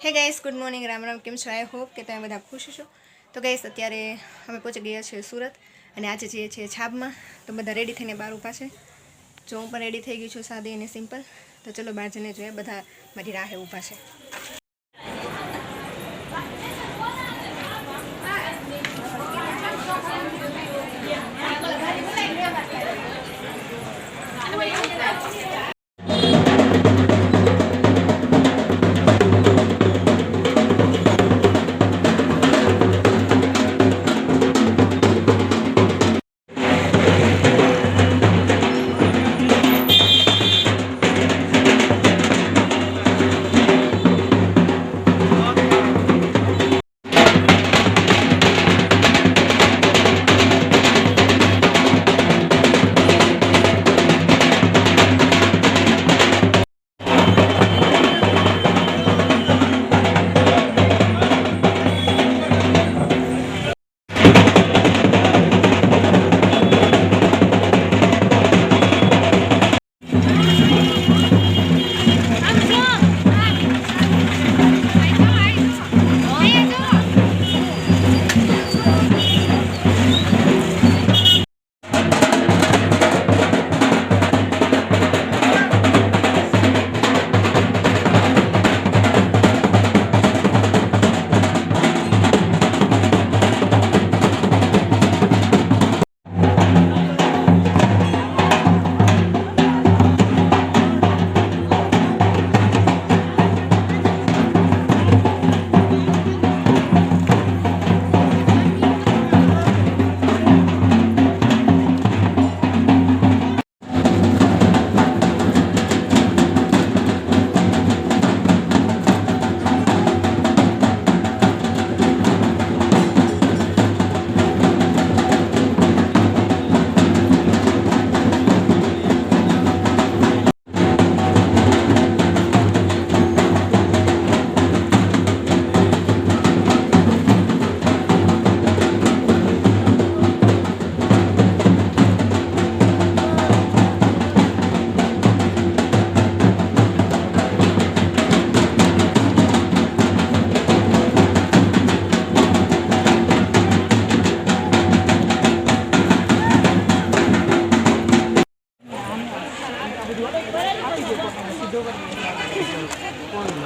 હે guys, good morning, Ram Ram. કેમ છો? આઈ હોપ કે તમે બધા ખુશ છો. તો ગાઈસ, અત્યારે અમે પહોંચી ગયા છીએ સુરત અને આજે જઈએ છીએ છાબમાં. તો બધા રેડી થઈને બહાર ઊભા છે. જો હું પણ રેડી થઈ ગઈ છું, સાદી અને સિમ્પલ. તો ચલો બહાર જઈને જોઈએ, બધા મારી રાહે ઊભા છે.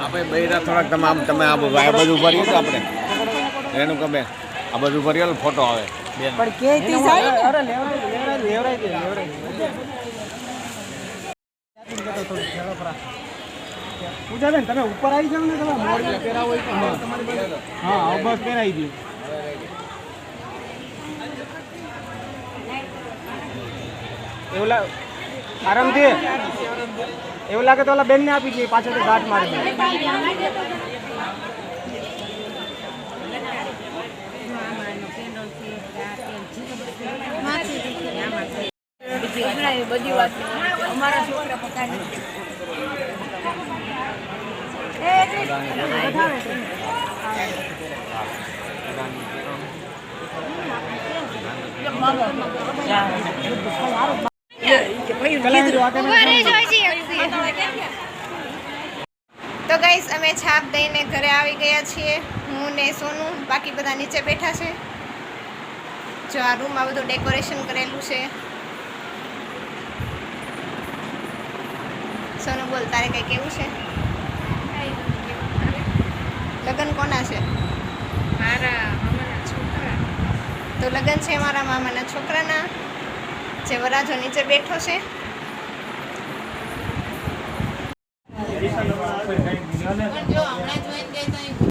આપણે બૈરા થોડાક તમે આ બધું ભરીએ તો આપણે એનું ગમે આ બધું ભરીએ ફોટો આવે પણ કેતી સાહેબ અરે લેવરાઈ દે પૂજા બેન તમે ઉપર આવી જાવ ને તમે મોડ પહેરાવ હોય તો હા બસ પહેરાવી દો એવું આરામથી એવું લાગે તો ઓલા બેન ને આપી દઈએ પાછળથી ગાંઠ મારી બધી વાત અમારા છોકરા પોતાની તો ગાઈસ, અમે છાપ દઈને ઘરે આવી ગયા છીએ. હું ને સોનું, બાકી બધા નીચે બેઠા છે. જો આ રૂમમાં બધું ડેકોરેશન કરેલું છે. સોનું બોલ, તારે કઈ કેવું છે? લગ્ન કોના છે? મારા મામાના છોકરા. તો લગ્ન છે મારા મામાના છોકરાના, જે વરાજો નીચે બેઠો છે. પણ જો હમણાં જોઈને ગઈ તો